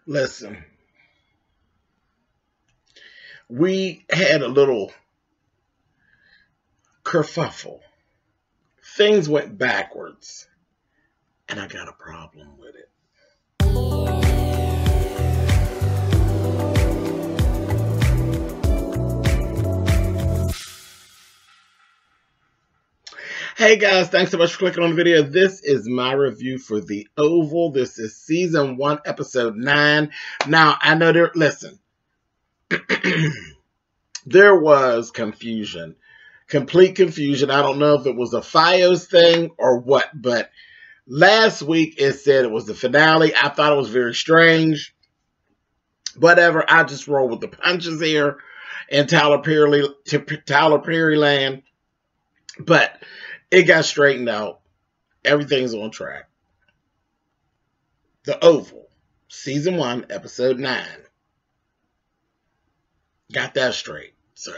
Listen, we had a little kerfuffle. Things went backwards, and I got a problem with it. Hey guys, thanks so much for clicking on the video. This is my review for The Oval. This is season 1, episode 9. Now, I know listen, there was confusion, complete confusion. I don't know if it was a FiOS thing or what, but last week it said it was the finale. I thought it was very strange. Whatever, I just roll with the punches here in Tyler Perry land. But it got straightened out. Everything's on track. The Oval, season 1, episode 9. Got that straight. So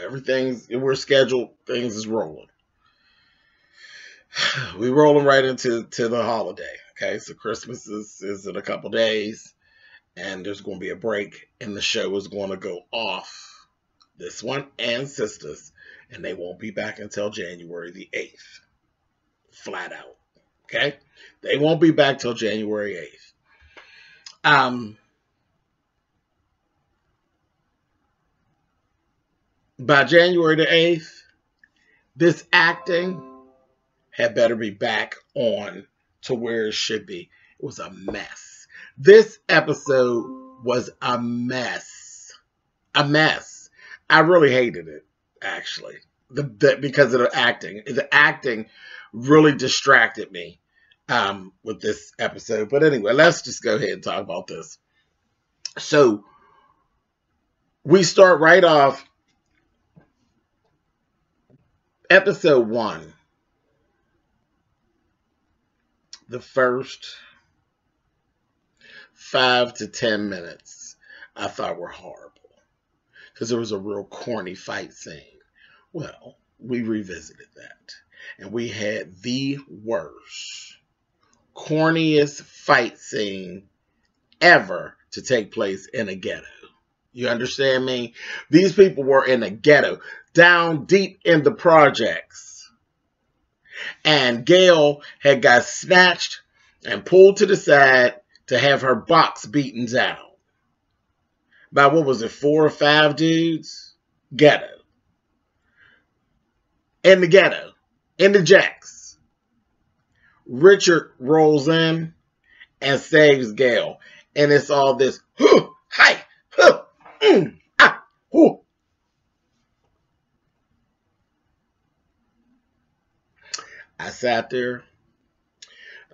we're scheduled. Things is rolling. We're rolling right into the holiday. Okay, so Christmas is in a couple days. And there's going to be a break. And the show is going to go off. This one and Sisters. And they won't be back until January the 8th. Flat out. Okay? They won't be back till January 8th. By January the 8th, this acting had better be back on to where it should be. It was a mess. This episode was a mess. A mess. I really hated it, actually, because of the acting. The acting really distracted me with this episode. But anyway, let's just go ahead and talk about this. So we start right off episode 1. The first 5 to 10 minutes I thought were horrible because there was a real corny fight scene. Well, we revisited that. And we had the worst, corniest fight scene ever to take place in a ghetto. You understand me? These people were in a ghetto, down deep in the projects. And Gail had got snatched and pulled to the side to have her box beaten down. By, what was it, 4 or 5 dudes? Ghetto. In the ghetto. In the jacks. Richard rolls in and saves Gail. And it's all this, hi, ah, hoo. I sat there.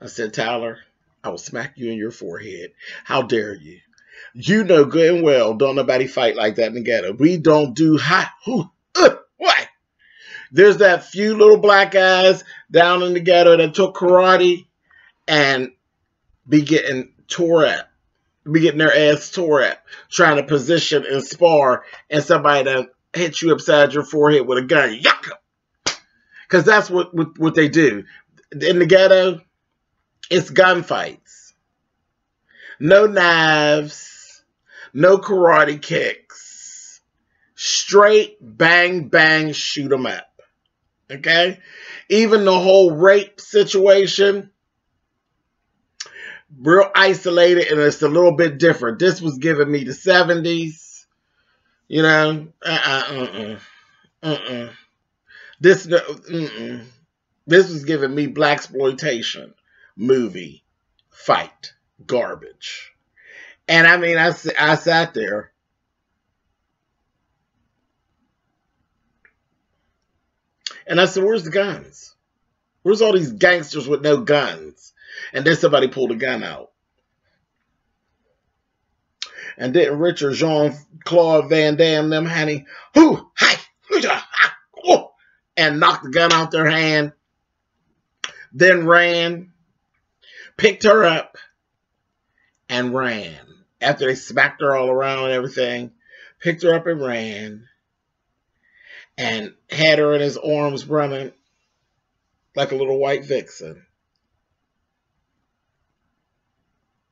I said, Tyler, I will smack you in your forehead. How dare you? You know good and well, don't nobody fight like that in the ghetto. We don't do hi, hoo, what? There's that few little black guys down in the ghetto that took karate and be getting tore up. Be getting their ass tore up. Trying to position and spar and somebody that hits you upside your forehead with a gun. Yucca! Because that's what they do. In the ghetto, it's gunfights. No knives. No karate kicks. Straight bang, bang, shoot 'em up. Okay? Even the whole rape situation, real isolated, and it's a little bit different. This was giving me the 70s. You know? This was giving me blaxploitation movie fight garbage. And I mean, I sat there. And I said, where's the guns? Where's all these gangsters with no guns? And then somebody pulled a gun out. And didn't Richard Jean-Claude Van Damme them, honey, and knocked the gun out their hand. Then ran, picked her up, and ran. After they smacked her all around and everything, picked her up and ran. And had her in his arms running like a little white vixen.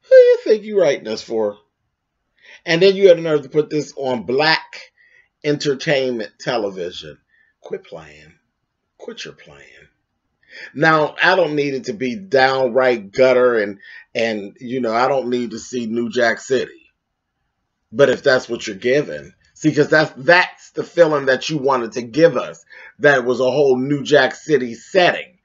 Who do you think you writing this for? And then you had the nerve to put this on black entertainment television. Quit playing. Quit your playing. Now, I don't need it to be downright gutter and you know, I don't need to see New Jack City. But if that's what you're given, see, because that's the feeling that you wanted to give us. That was a whole New Jack City setting.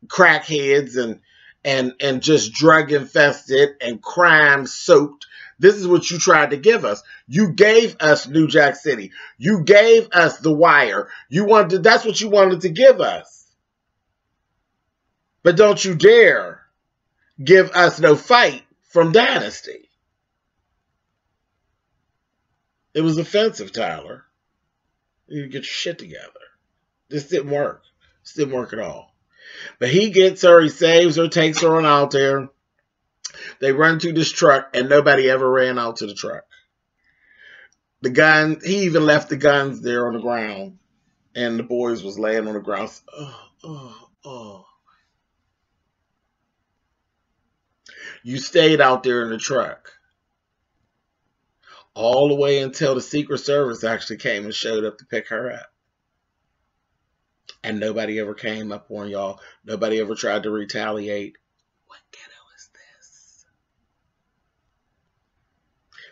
Crackheads and just drug infested and crime soaked. This is what you tried to give us. You gave us New Jack City. You gave us The Wire. That's what you wanted to give us. But don't you dare give us no fight from Dynasty. It was offensive, Tyler. You get your shit together. This didn't work. This didn't work at all. But he gets her, he saves her, takes her on out there. They run to this truck, and nobody ever ran out to the truck. The gun, he even left the guns there on the ground, and the boys was laying on the ground. Oh. You stayed out there in the truck all the way until the Secret Service actually came and showed up to pick her up. And nobody ever came up on y'all. Nobody ever tried to retaliate. What ghetto is this?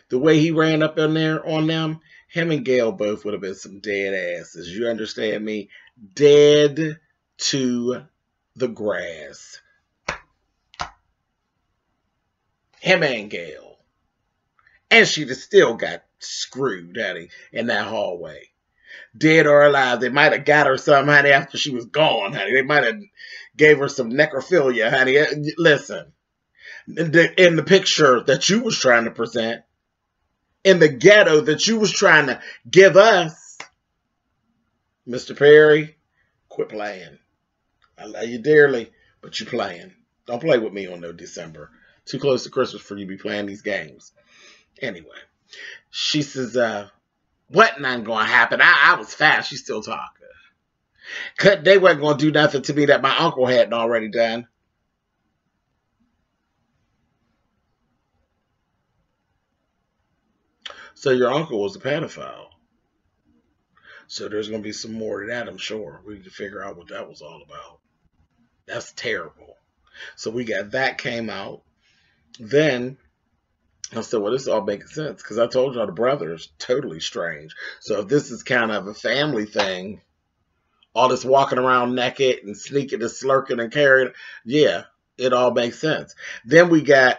The way he ran up in there on them, him and Gail both would have been some dead asses. You understand me? Dead to the grass. Him and Gail. And she'd have still got screwed, honey, in that hallway. Dead or alive. They might have got her some, honey, after she was gone, honey. They might have gave her some necrophilia, honey. Listen, in the picture that you was trying to present, in the ghetto that you was trying to give us, Mr. Perry, quit playing. I love you dearly, but you playing. Don't play with me on no December. Too close to Christmas for you to be playing these games. Anyway, she says, what not going to happen? I was fast. She's still talking. They wasn't going to do nothing to me that my uncle hadn't already done. So your uncle was a pedophile. So there's going to be some more to that, I'm sure. We need to figure out what that was all about. That's terrible. So we got that came out. Then I said, well, this all makes sense because I told y'all the brother is totally strange. So if this is kind of a family thing, all this walking around naked and sneaking and slurking and carrying, yeah, it all makes sense. Then we got,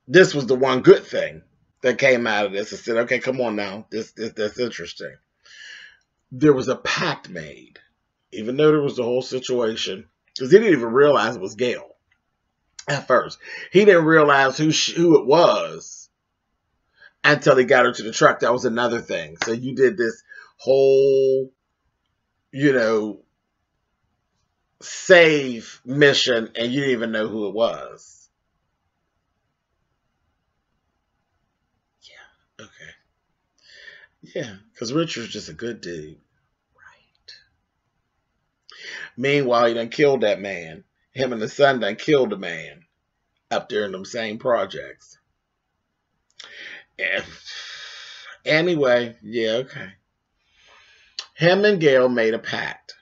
this was the one good thing that came out of this. I said, okay, come on now. That's interesting. There was a pact made, even though there was the whole situation, because he didn't even realize it was Gail. At first, he didn't realize who it was until he got her to the truck. That was another thing. So you did this whole, you know, save mission, and you didn't even know who it was. Yeah, okay. Yeah, because Richard's just a good dude. Right. Meanwhile, he done killed that man. Him and the son done killed a man up there in them same projects. And anyway, yeah, okay. Him and Gail made a pact.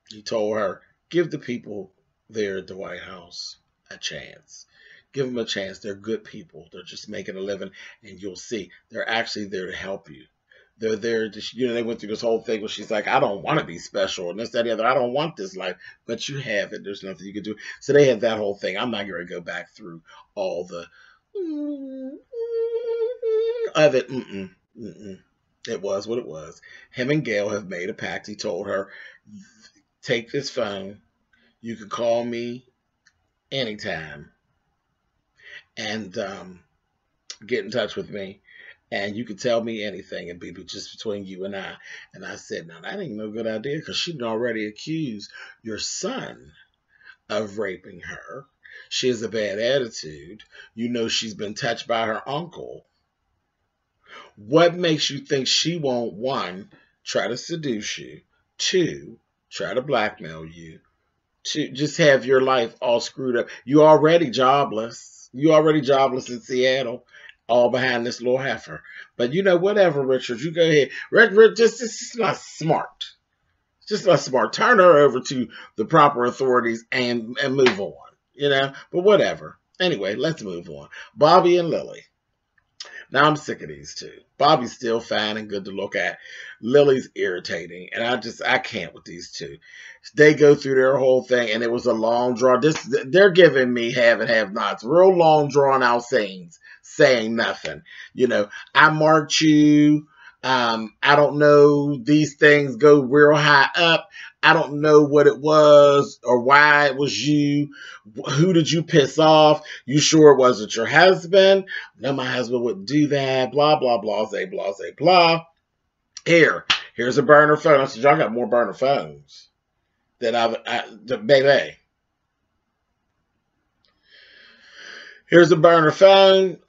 He told her, give the people there at the White House a chance. Give them a chance. They're good people. They're just making a living, and you'll see. They're actually there to help you. They're there to, you know, they went through this whole thing where she's like, I don't want to be special and this, that, the other. I don't want this life, but you have it. There's nothing you can do. So they had that whole thing. I'm not going to go back through all the of it. It was what it was. Him and Gail have made a pact. He told her, take this phone. You can call me anytime and get in touch with me. And you can tell me anything and be just between you and I. And I said, no, that ain't no good idea because she'd already accused your son of raping her. She has a bad attitude. You know she's been touched by her uncle. What makes you think she won't, one, try to seduce you, two, try to blackmail you, to just have your life all screwed up? You already jobless. You already jobless in Seattle. all behind this little heifer. But you know, whatever, Richard, you go ahead. Richard, just not smart. Just not smart. Turn her over to the proper authorities and move on. You know, but whatever. Anyway, let's move on. Bobby and Lily. Now I'm sick of these two. Bobby's still fine and good to look at. Lily's irritating, and I can't with these two. They go through their whole thing, and it was a long draw. They're giving me have and have nots, real long drawn out sayings, saying nothing. You know, I marked you. I don't know. These things go real high up. I don't know what it was or why it was you. Who did you piss off? You sure it wasn't your husband? No, my husband wouldn't do that. Blah, blah, blah, say, blah, say, blah. Here's a burner phone. I said, y'all got more burner phones than baby. Here's a burner phone.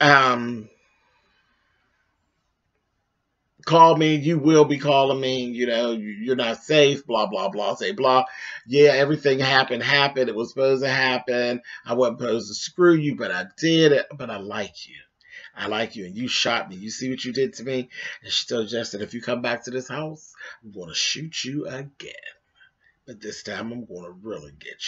Call me, you will be calling me, you know, you're not safe, blah, blah, blah, say blah. Yeah, everything happened. It was supposed to happen. I wasn't supposed to screw you, but I did it. But I like you. I like you, and you shot me. You see what you did to me? And she told Jess that if you come back to this house, I'm going to shoot you again. But this time, I'm going to really get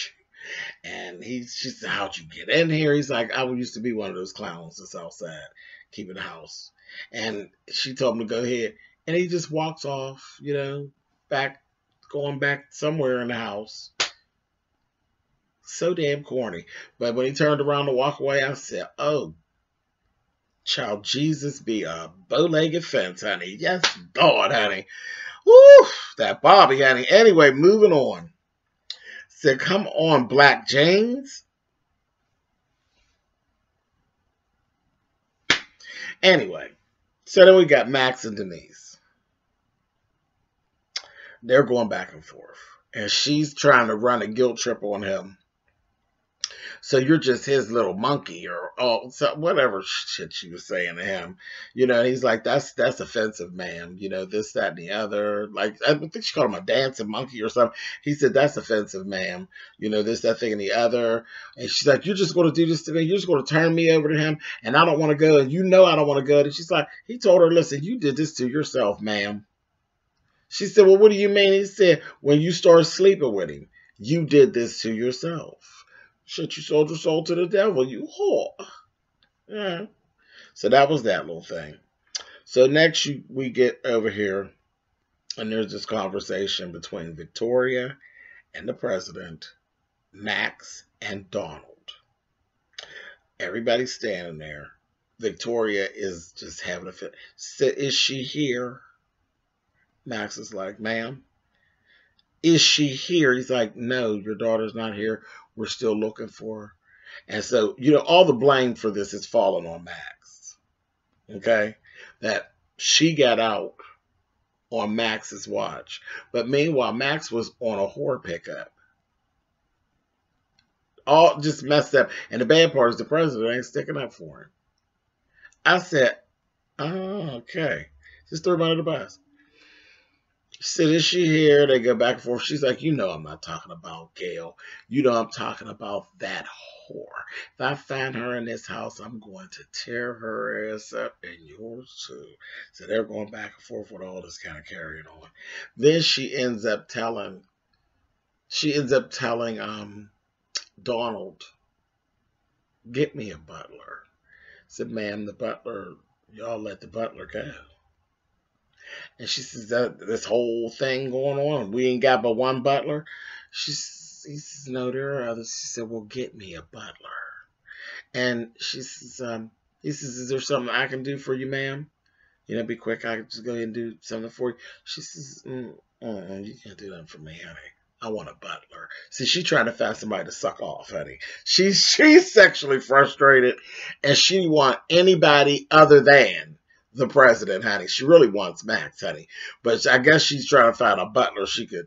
you. And she said, how'd you get in here? He's like, I used to be one of those clowns that's outside, keeping the house. And she told him to go ahead. And he just walks off, you know, going back somewhere in the house. So damn corny. But when he turned around to walk away, I said, oh, child, Jesus be a bow-legged fence, honey. Yes, God, honey. Woo, that Bobby, honey. Anyway, moving on. Said, come on, Black James. Anyway, so then we got Max and Denise. They're going back and forth. And she's trying to run a guilt trip on him. So you're just his little monkey or whatever shit she was saying to him. You know, and he's like, that's offensive, ma'am. You know, this, that, and the other. Like, I think she called him a dancing monkey or something. He said, that's offensive, ma'am. You know, this, that, thing, and the other. And she's like, you're just going to do this to me? You're just going to turn me over to him? And I don't want to go. And you know I don't want to go. And she's like, he told her, listen, you did this to yourself, ma'am. She said, well, what do you mean? He said, when you start sleeping with him, you did this to yourself. Shit, you sold your soul to the devil, you whore. Yeah. So that was that little thing. So next we get over here, and there's this conversation between Victoria and the president, Max and Donald. Everybody's standing there. Victoria is just having a fit. So, is she here? Max is like, ma'am, is she here? He's like, no, your daughter's not here. We're still looking for her. And so, you know, all the blame for this is falling on Max. Okay? That she got out on Max's watch. But meanwhile, Max was on a whore pickup. All just messed up. And the bad part is the president ain't sticking up for him. I said, oh, okay. Just throw him under the bus. She said, is she here? They go back and forth. She's like, you know I'm not talking about Gail. You know I'm talking about that whore. If I find her in this house, I'm going to tear her ass up and yours too. So they're going back and forth with all this kind of carrying on. Then she ends up telling Donald, get me a butler. I said, ma'am, the butler, y'all let the butler go. And she says, this whole thing going on, we ain't got but one butler. He says, no, there are others. She said, well, get me a butler. And she says, he says, is there something I can do for you, ma'am? You know, be quick. I can just go ahead and do something for you. She says, you can't do that for me, honey. I want a butler. See, she's trying to find somebody to suck off, honey. She's sexually frustrated, and she wants anybody other than the president, honey. She really wants Max, honey. But I guess she's trying to find a butler she could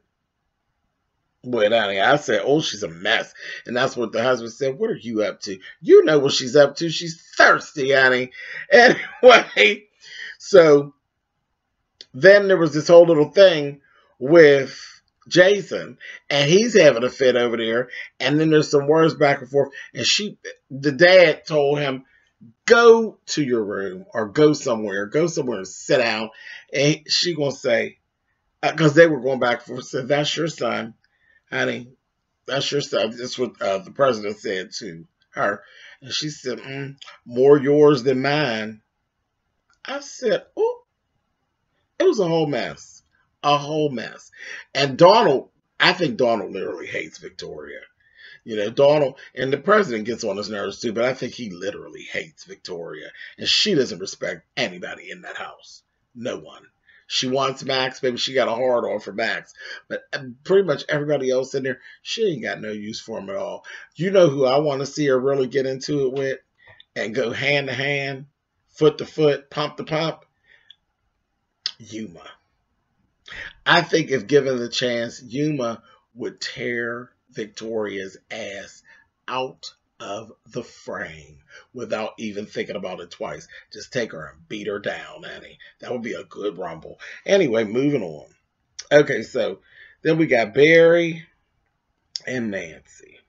with, honey. I said, oh, she's a mess. And that's what the husband said. What are you up to? You know what she's up to. She's thirsty, honey. Anyway, so then there was this whole little thing with Jason, and he's having a fit over there. And then there's some words back and forth. And the dad told him, Go to your room or go somewhere and sit down. And she gonna say, because they were going back and forth, said, that's your son, honey. That's your son. That's what the president said to her. And she said, more yours than mine. I said, oh, it was a whole mess. A whole mess. And Donald, I think Donald literally hates Victoria. You know, Donald, and the president gets on his nerves too, but I think he literally hates Victoria. And she doesn't respect anybody in that house. No one. She wants Max. Maybe she got a hard on for Max. But pretty much everybody else in there, she ain't got no use for him at all. You know who I want to see her really get into it with and go hand to hand, foot to foot, pump to pump? Yuma. I think if given the chance, Yuma would tear Victoria's ass out of the frame without even thinking about it twice. Just take her and beat her down, Annie. That would be a good rumble. Anyway, moving on. Okay, so then we got Barry and Nancy.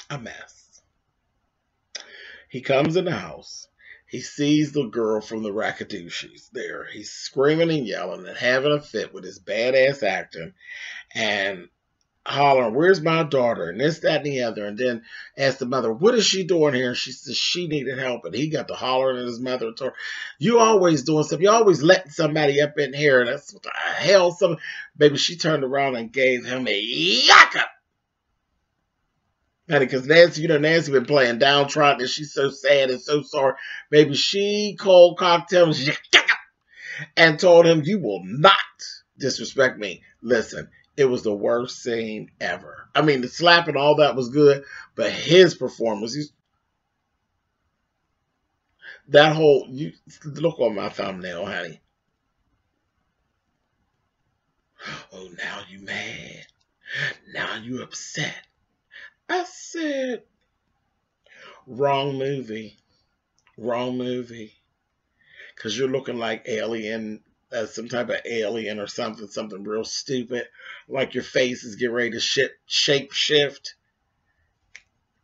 A mess. He comes in the house. He sees the girl from the Rackadoochies there. He's screaming and yelling and having a fit with his badass acting and hollering, where's my daughter? And this, that, and the other. And then asked the mother, what is she doing here? And she says she needed help. And he got to hollering at his mother and told her, you always doing something. You always letting somebody up in here. And that's what the hell. Baby, she turned around and gave him a yucca. Because Nancy, you know, Nancy been playing downtrodden and she's so sad and so sorry. Baby, she cold cocktail and told him, you will not disrespect me. Listen, it was the worst scene ever. I mean, the slap and all that was good, but his performance, that whole, you look on my thumbnail, honey. Oh, now you mad. Now you upset. I said, wrong movie. Wrong movie. Because you're looking like Alien, some type of alien or something real stupid. Like your face is getting ready to shape shift.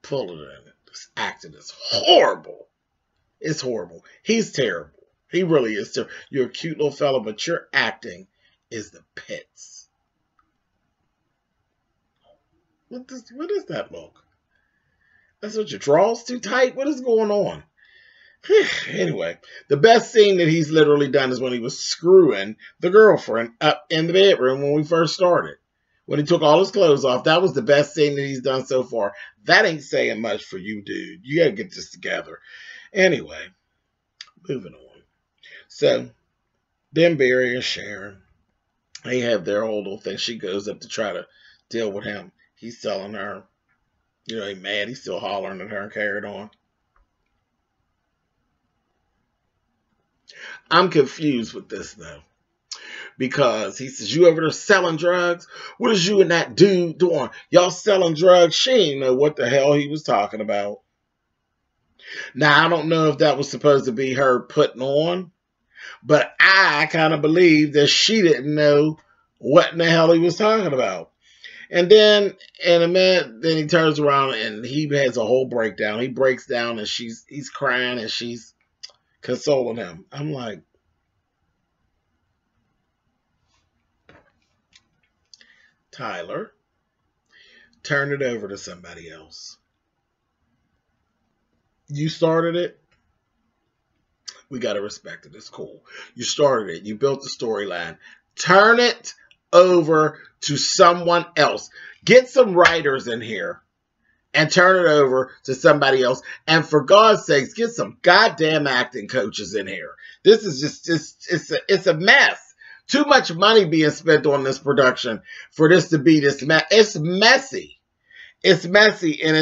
Pull it in. This acting is horrible. It's horrible. He's terrible. He really is terrible. You're a cute little fella, but your acting is the pits. What does that look? That's what your draw's too tight? What is going on? Anyway, the best scene that he's literally done is when he was screwing the girlfriend up in the bedroom when we first started. When he took all his clothes off, that was the best scene that he's done so far. That ain't saying much for you, dude. You gotta get this together. Anyway, moving on. So, then Barry and Sharon, they have their whole little thing. She goes up to try to deal with him. He's telling her, you know, he's mad. He's still hollering at her and carried on. I'm confused with this, though. Because he says, you over there selling drugs? What is you and that dude doing? Y'all selling drugs? She didn't know what the hell he was talking about. Now, I don't know if that was supposed to be her putting on. But I kind of believe that she didn't know what in the hell he was talking about. And then in a minute, then he turns around and he has a whole breakdown. He breaks down and he's crying and she's consoling him. I'm like, Tyler, turn it over to somebody else. You started it. We got to respect it. It's cool. You started it. You built the storyline. Turn it over to someone else. Get some writers in here and turn it over to somebody else. And for God's sakes, get some goddamn acting coaches in here. This is just it's a mess. Too much money being spent on this production for this to be this mess. It's messy. It's messy and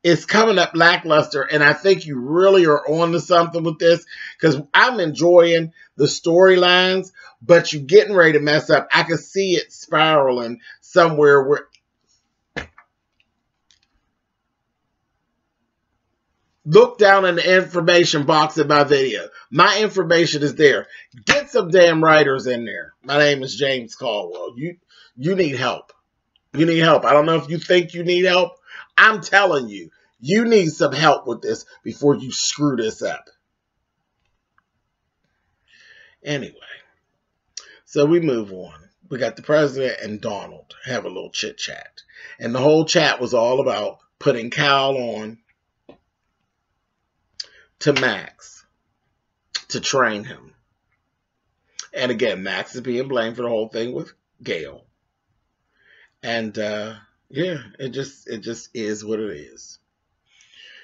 it's coming up lackluster, and I think you really are on to something with this because I'm enjoying the storylines, but you're getting ready to mess up. I can see it spiraling somewhere where... Look down in the information box of my video. My information is there. Get some damn writers in there. My name is James Colwell. You need help. You need help. I don't know if you think you need help. I'm telling you, You need some help with this before you screw this up. Anyway, so we move on. We got the president and Donald have a little chit chat. And the whole chat was all about putting Kyle on to Max to train him. And again, Max is being blamed for the whole thing with Gail. And yeah, it just is what it is.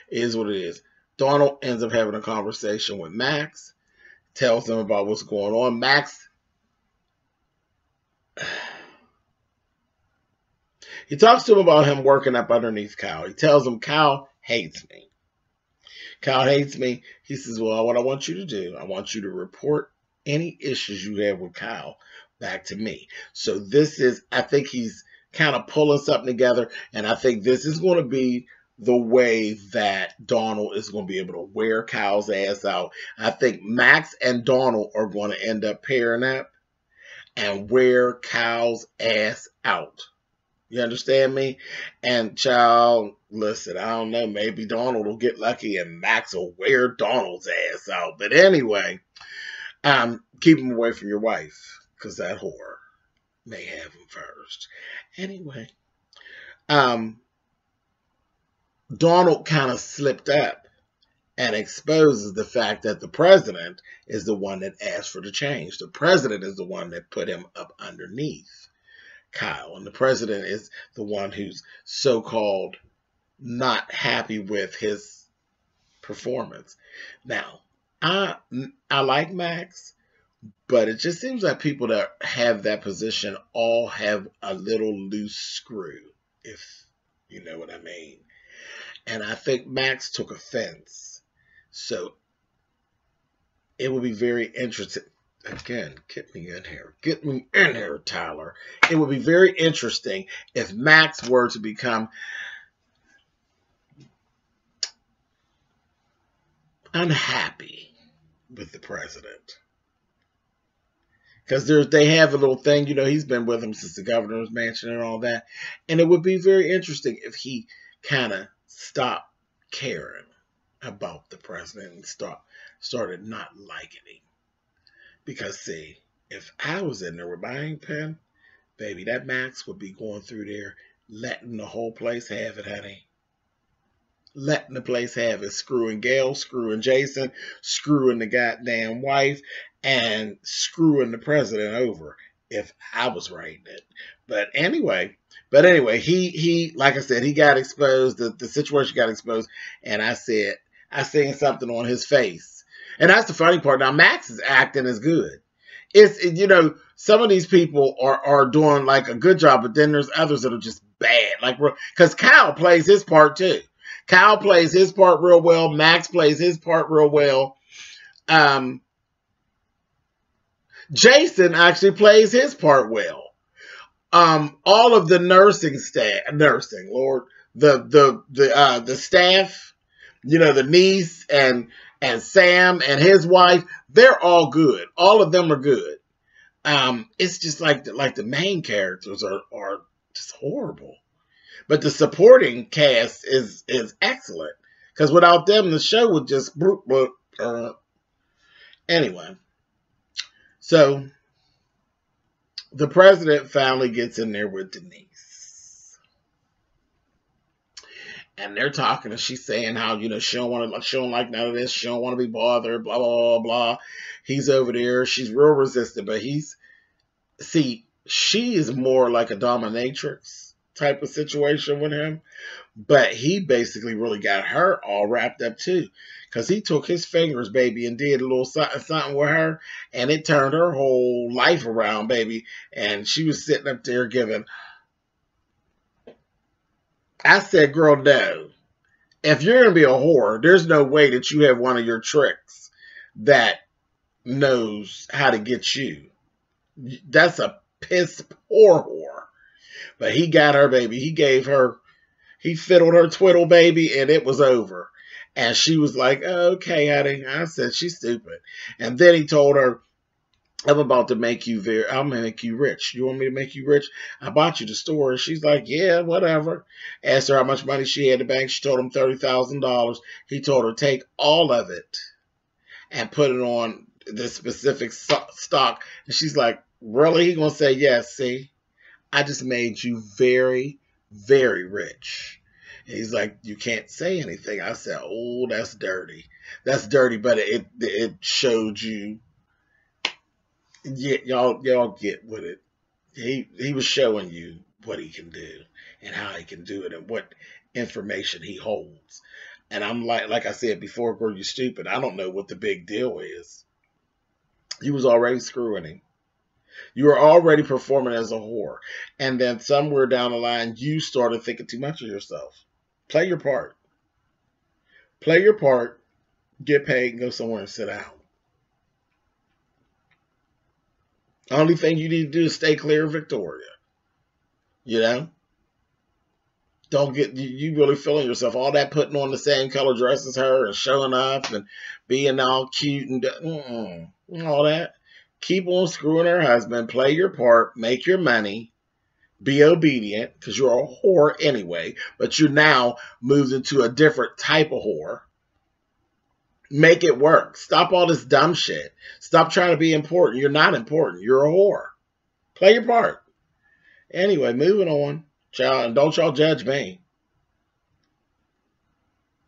It is what it is. Donald ends up having a conversation with Max, tells him about what's going on. Max, he talks to him about him working up underneath Kyle. He tells him, Kyle hates me. Kyle hates me. He says, well, what I want you to do, I want you to report any issues you have with Kyle back to me. So this is, I think he's kind of pulling something together, and I think this is going to be the way that Donald is going to be able to wear Kyle's ass out. I think Max and Donald are going to end up pairing up and wear Kyle's ass out. You understand me? And child, listen, I don't know, maybe Donald will get lucky and Max will wear Donald's ass out. But anyway, keep him away from your wife, because that whore may have him first. Anyway, Donald kind of slipped up and exposes the fact that the president is the one that asked for the change. The president is the one that put him up underneath Kyle. And the president is the one who's so-called not happy with his performance. Now, I like Max, but it just seems like people that have that position all have a little loose screw, if you know what I mean. And I think Max took offense. So it will be very interesting. Again, get me in here. Get me in here, Tyler. It would be very interesting if Max were to become unhappy with the president. Because they have a little thing, you know, he's been with him since the governor's mansion and all that. And it would be very interesting if he kind of stopped caring about the president and started not liking him. Because, see, if I was in there with my ink pen, baby, that Max would be going through there, letting the whole place have it, honey. Letting the place have it. Screwing Gail, screwing Jason, screwing the goddamn wife, and screwing the president over if I was writing it. But anyway, he like I said, he got exposed. The situation got exposed, and I seen something on his face. And that's the funny part. Now, Max's acting is good. You know, some of these people are doing like a good job, but then there's others that are just bad. Like, because Kyle plays his part too. Kyle plays his part real well. Max plays his part real well. Jason actually plays his part well. All of the nursing, Lord, the staff, you know, the niece and Sam and his wife, they're all good. All of them are good. It's just like the main characters are just horrible. But the supporting cast is excellent. Because without them, the show would just... Anyway. So, the president finally gets in there with Denise. And they're talking, and she's saying how, you know, she don't like none of this. She don't want to be bothered, blah, blah, blah, blah. He's over there. She's real resistant, but she is more like a dominatrix type of situation with him. But he basically really got her all wrapped up too. Because he took his fingers, baby, and did a little something with her. And it turned her whole life around, baby. And she was sitting up there giving... I said, girl, no. If you're going to be a whore, there's no way that you have one of your tricks that knows how to get you. That's a piss poor whore. But he got her, baby. He fiddled her twiddle, baby, and it was over. And she was like, okay, honey. I said, she's stupid. And then he told her, I'm about to make you I'm gonna make you rich. You want me to make you rich? I bought you the store. And she's like, yeah, whatever. Asked her how much money she had in the bank. She told him $30,000. He told her take all of it and put it on the specific stock. And she's like, really? He gonna say yes? See, I just made you very, very rich. And he's like, you can't say anything. I said, oh, that's dirty. That's dirty, but it showed you. Yeah, y'all get with it. He was showing you what he can do and how he can do it and what information he holds. And I'm like I said before, girl, you stupid. I don't know what the big deal is. You was already screwing him. You were already performing as a whore. And then somewhere down the line, you started thinking too much of yourself. Play your part. Play your part, get paid, and go somewhere and sit down. The only thing you need to do is stay clear of Victoria. You know? Don't get, you really feeling yourself. All that putting on the same color dress as her and showing up and being all cute and all that. Keep on screwing her husband. Play your part. Make your money. Be obedient because you're a whore anyway. But you're now moved into a different type of whore. Make it work. Stop all this dumb shit. Stop trying to be important. You're not important. You're a whore. Play your part. Anyway, moving on. Child, and don't y'all judge me.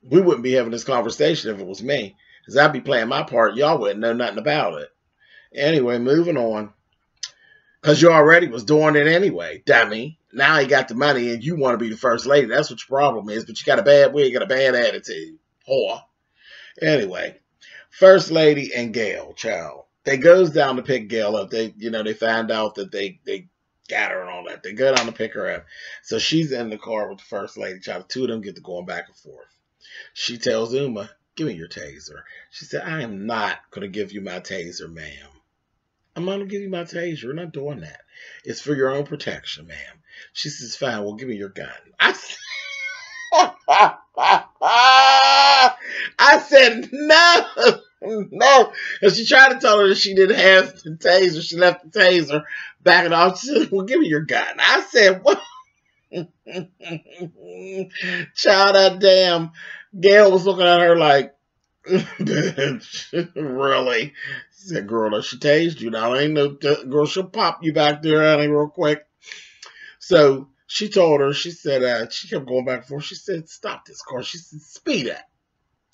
We wouldn't be having this conversation if it was me. Because I'd be playing my part. Y'all wouldn't know nothing about it. Anyway, moving on. Because you already was doing it anyway, dummy. Now you got the money and you want to be the first lady. That's what your problem is. But you got a bad wig, got a bad attitude. Whore. Anyway, First Lady and Gail, child. They goes down to pick Gail up. They find out that they got her and all that. They go down to pick her up. So she's in the car with the First Lady, child. The two of them get to going back and forth. She tells Uma, give me your taser. She said, I am not going to give you my taser, ma'am. I'm not going to give you my taser. We're not doing that. It's for your own protection, ma'am. She says, fine, well, give me your gun. I said, no. And she tried to tell her that she didn't have the taser. She left the taser back it off. She said, well, give me your gun. I said, what? Child, that damn Gail was looking at her like, bitch, really? She said, girl, if she tased you, now ain't no girl, she'll pop you back there, honey, real quick. So she told her, she said, she kept going back and forth. She said, stop this car. She said, speed up.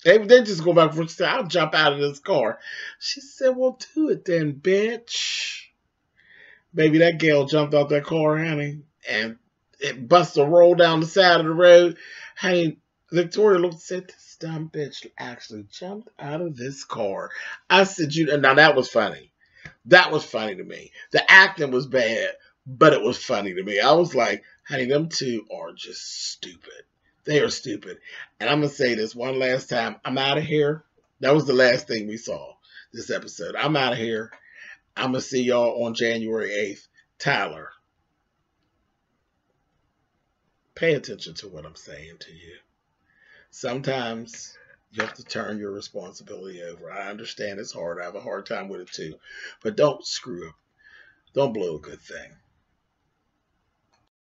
They just go back and forth. She said, I'll jump out of this car. She said, well, do it then, bitch. Baby, that Gail jumped out that car, honey, and it busted a roll down the side of the road. Honey, Victoria looked and said, this dumb bitch actually jumped out of this car. I said, now that was funny. That was funny to me. The acting was bad, but it was funny to me. I was like, honey, them two are just stupid. They are stupid. And I'm going to say this one last time. I'm out of here. That was the last thing we saw this episode. I'm out of here. I'm going to see y'all on January 8th. Tyler, pay attention to what I'm saying to you. Sometimes you have to turn your responsibility over. I understand it's hard. I have a hard time with it too. But don't screw up. Don't blow a good thing.